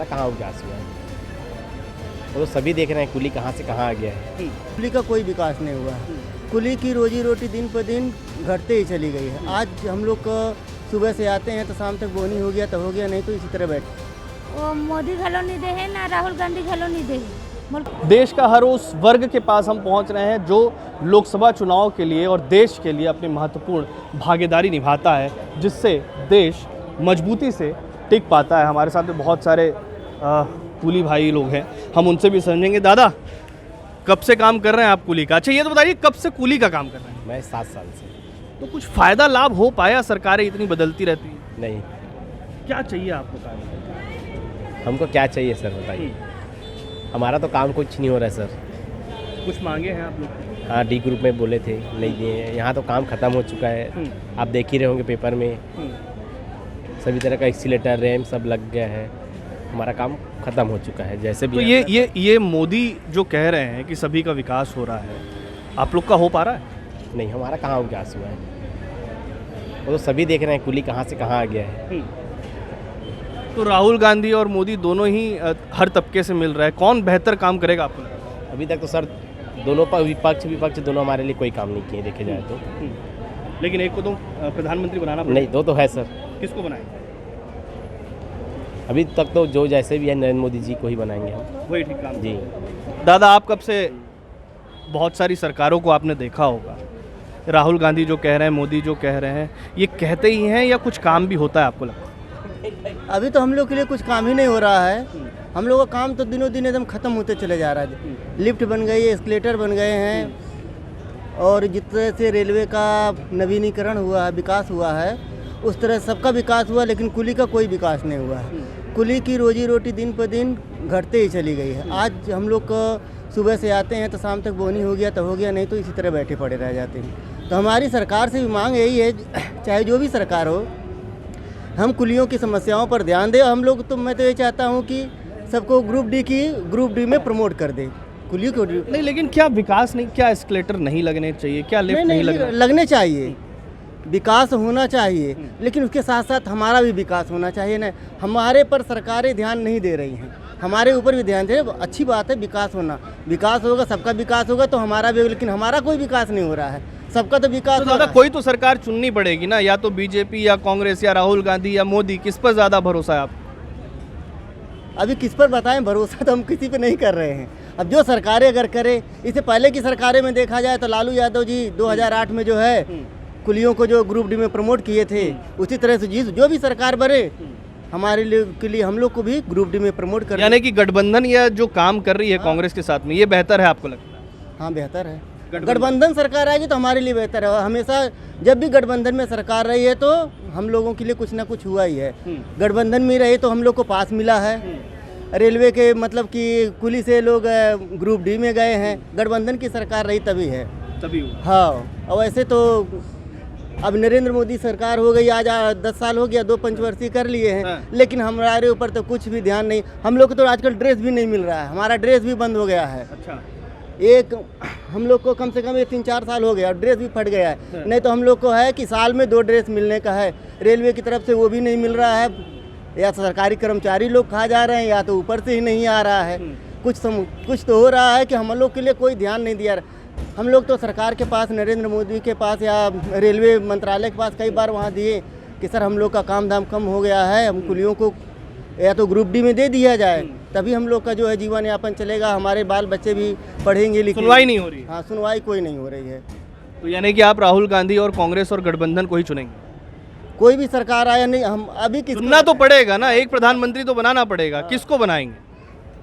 हमारा कहाँ विकास हुआ है? वो तो सभी देख रहे हैं कुली कहाँ से कहाँ आ गया है। कुली का कोई विकास नहीं हुआ है। कुली की रोजी रोटी दिन पर दिन घटते ही चली गई है। आज हम लोग को सुबह से आते हैं तो शाम तक बोनी हो गया तो हो गया, नहीं तो इसी तरह बैठे। वो मोदी घलो नहीं दे है ना राहुल गांधी घलो नहीं दे है। देश का हर उस वर्ग के पास हम पहुंच रहे हैं जो लोकसभा चुनाव के लिए और देश के लिए अपनी महत्वपूर्ण भागीदारी निभाता है, जिससे देश मजबूती से टिक पाता है। हमारे साथ में बहुत सारे कुली भाई लोग हैं, हम उनसे भी समझेंगे। दादा, कब से काम कर रहे हैं आप कुली का? अच्छा ये तो बताइए, कब से कुली का काम कर रहे हैं? मैं 7 साल से। तो कुछ फ़ायदा लाभ हो पाया? सरकारें इतनी बदलती रहती हैं। नहीं, क्या चाहिए आपको काम? हमको क्या चाहिए सर बताइए? हमारा तो काम कुछ नहीं हो रहा है सर। कुछ मांगे हैं आप लोग? हाँ, डी ग्रुप में बोले थे, नहीं दिए हैं। यहाँ तो काम ख़त्म हो चुका है, आप देख ही रहे होंगे पेपर में। सभी तरह का एक्सीलेटर रैम सब लग गया है, हमारा काम ख़त्म हो चुका है। जैसे भी तो ये मोदी जो कह रहे हैं कि सभी का विकास हो रहा है, आप लोग का हो पा रहा है? नहीं, हमारा कहाँ विकास हुआ है? वो तो सभी देख रहे हैं कुली कहाँ से कहाँ आ गया है। तो राहुल गांधी और मोदी दोनों ही हर तबके से मिल रहा है, कौन बेहतर काम करेगा आपको लगता है? अभी तक तो सर दोनों विपक्ष दोनों हमारे लिए कोई काम नहीं किए देखे जाए तो। लेकिन एक को तो प्रधानमंत्री बनाना नहीं, दो तो है सर। किसको बनाएंगे? अभी तक तो जो जैसे भी है नरेंद्र मोदी जी को ही बनाएंगे हम। वही ठीक काम जी। दादा, आप कब से बहुत सारी सरकारों को आपने देखा होगा, राहुल गांधी जो कह रहे हैं, मोदी जो कह रहे हैं, ये कहते ही हैं या कुछ काम भी होता है आपको लगता है? अभी तो हम लोग के लिए कुछ काम ही नहीं हो रहा है। हम लोग का काम तो दिनों दिन एकदम ख़त्म होते चले जा रहा है। लिफ्ट बन गई है, एस्केलेटर बन गए हैं, और जिस तरह से रेलवे का नवीनीकरण हुआ है, विकास हुआ है, उस तरह सबका विकास हुआ, लेकिन कुली का कोई विकास नहीं हुआ है। कुली की रोजी रोटी दिन पर दिन घटते ही चली गई है। आज हम लोग को सुबह से आते हैं तो शाम तक बोनी हो गया तो हो गया, नहीं तो इसी तरह बैठे पड़े रह जाते हैं। तो हमारी सरकार से भी मांग यही है, चाहे जो भी सरकार हो, हम कुलियों की समस्याओं पर ध्यान दें। हम लोग तो मैं तो ये चाहता हूँ कि सबको ग्रुप डी में प्रमोट कर दे कुलियों को। नहीं, लेकिन क्या विकास नहीं, क्या एस्केलेटर नहीं लगने चाहिए, क्या लिफ्ट नहीं लगने चाहिए? विकास होना चाहिए, लेकिन उसके साथ साथ हमारा भी विकास होना चाहिए ना। हमारे पर सरकारें ध्यान नहीं दे रही हैं, हमारे ऊपर भी ध्यान दे। अच्छी बात है विकास होना, विकास होगा, सबका विकास होगा तो हमारा भी, लेकिन हमारा कोई विकास नहीं हो रहा है। सबका तो विकास तो दादा, कोई तो सरकार चुननी पड़ेगी ना, या तो बीजेपी या कांग्रेस या राहुल गांधी या मोदी, किस पर ज़्यादा भरोसा है आप? अभी किस पर बताएं भरोसा, तो हम किसी पे नहीं कर रहे हैं। अब जो सरकारें अगर करे, इससे पहले की सरकारें में देखा जाए तो लालू यादव जी 2008 में जो है कुलियों को जो ग्रुप डी में प्रमोट किए थे, उसी तरह से जो भी सरकार बने हमारे लिए के लिए हम लोग को भी ग्रुप डी में प्रमोट कर। यानी कि गठबंधन या जो काम कर रही है कांग्रेस के साथ में, ये बेहतर है आपको लगता है? हाँ, बेहतर है। गठबंधन सरकार आएगी तो हमारे लिए बेहतर है। हमेशा जब भी गठबंधन में सरकार रही है तो हम लोगों के लिए कुछ ना कुछ हुआ ही है। गठबंधन में रहे तो हम लोग को पास मिला है। रेलवे के मतलब कि कुली से लोग ग्रुप डी में गए हैं, गठबंधन की सरकार रही तभी है, तभी हुआ। हाँ, और वैसे तो अब नरेंद्र मोदी सरकार हो गई, आज 10 साल हो गया, 2 पंचवर्षीय कर लिए हैं। हाँ। लेकिन हमारे ऊपर तो कुछ भी ध्यान नहीं। हम लोग को तो आजकल ड्रेस भी नहीं मिल रहा है, हमारा ड्रेस भी बंद हो गया है। अच्छा। एक हम लोग को कम से कम 3-4 साल हो गया, ड्रेस भी फट गया है। हाँ। नहीं तो हम लोग को है कि साल में 2 ड्रेस मिलने का है, रेलवे की तरफ से वो भी नहीं मिल रहा है। या सरकारी कर्मचारी लोग खा जा रहे हैं, या तो ऊपर से ही नहीं आ रहा है। कुछ तो हो रहा है कि हम लोग के लिए कोई ध्यान नहीं दिया। हम लोग तो सरकार के पास, नरेंद्र मोदी के पास या रेलवे मंत्रालय के पास कई बार वहाँ दिए कि सर हम लोग का काम धाम कम हो गया है, हम कुलियों को या तो ग्रुप डी में दे दिया जाए, तभी हम लोग का जो है जीवन यापन चलेगा, हमारे बाल बच्चे भी पढ़ेंगे लिखेंगे। सुनवाई नहीं हो रही? हाँ, सुनवाई कोई नहीं हो रही है। तो यानी कि आप राहुल गांधी और कांग्रेस और गठबंधन को ही चुनेंगे? कोई भी सरकार आया नहीं, हम अभी चुनना तो पड़ेगा ना, एक प्रधानमंत्री तो बनाना पड़ेगा। किसको बनाएंगे?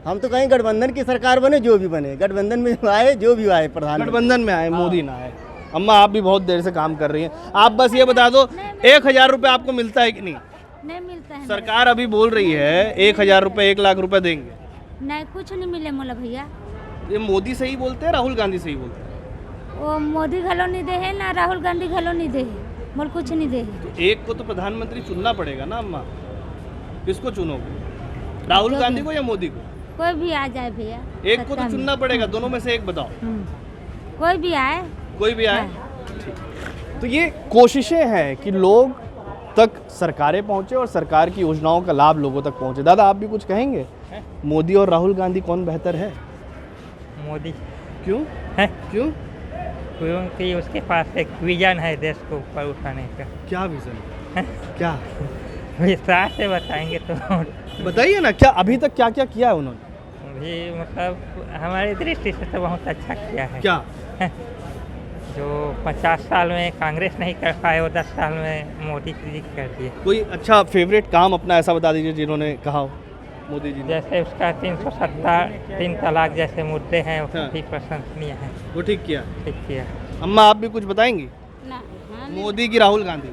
हम तो कहीं गठबंधन की सरकार बने, जो भी बने, गठबंधन में आए, जो भी आए प्रधान, गठबंधन में आए, मोदी ना आए। अम्मा, आप भी बहुत देर से काम कर रही हैं, आप बस ये बता दो 1000 रुपये आपको मिलता है कि नहीं? नहीं मिलता है। सरकार अभी बोल रही है 1000 रुपये, 1 लाख रुपए देंगे। नहीं, कुछ नहीं मिले मोला भैया। ये मोदी सही बोलते हैं, राहुल गांधी सही बोलते हैं? वो मोदी घलो नहीं दे है ना राहुल गांधी घलो नहीं दे है, मोल कुछ नहीं दे है। तो एक को तो प्रधानमंत्री चुनना पड़ेगा ना अम्मा, किसको चुनोगे? राहुल गांधी को या मोदी को? कोई भी आ जाए भैया, एक को तो चुनना पड़ेगा, दोनों में से एक बताओ। कोई भी आए, कोई भी आए। तो ये कोशिशें हैं कि लोग तक सरकारें पहुंचे और सरकार की योजनाओं का लाभ लोगों तक पहुंचे। दादा आप भी कुछ कहेंगे? मोदी और राहुल गांधी कौन बेहतर है? मोदी क्यों? है क्यों? क्योंकि उसके पास एक विजन है देश को ऊपर उठाने का। क्या विजन? है? क्या विस्तार से बताएंगे तो बताइए ना, क्या अभी तक क्या क्या किया है उन्होंने? भी मतलब हमारी दृष्टि से तो बहुत अच्छा किया है। क्या? जो 50 साल में कांग्रेस नहीं कर पाए वो 10 साल में मोदी जी कर दिए। कोई अच्छा फेवरेट काम अपना ऐसा बता दीजिए जिन्होंने कहा हो मोदी जी ने। जैसे उसका 370 3 तलाक जैसे मुद्दे हैं वो हाँ। काफी प्रशंसनीय है। वो ठीक किया। ठीक किया। अम्मा आप भी कुछ बताएंगी? ना हाँ, मोदी की राहुल गांधी?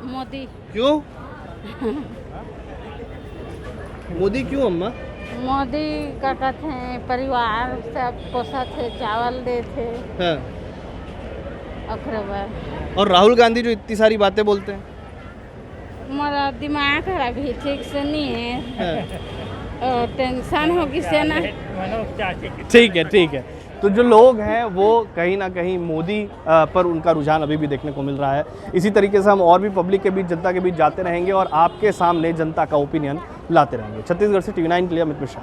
मोदी क्यों? मोदी क्यों अम्मा? मोदी का कहते हैं परिवार सब पोसा थे, चावल दे थे हाँ। ओकरे बाद और राहुल गांधी जो इतनी सारी बातें बोलते हैं? हमारा दिमाग अभी ठीक से नहीं है हाँ। और टेंशन हो किसे ना। मनोज चाची की ठीक है, ठीक है। तो जो लोग हैं वो कहीं ना कहीं मोदी पर उनका रुझान अभी भी देखने को मिल रहा है। इसी तरीके से हम और भी पब्लिक के बीच, जनता के बीच जाते रहेंगे और आपके सामने जनता का ओपिनियन लाते रहेंगे। छत्तीसगढ़ से TV9 के लिए अमित मिश्रा।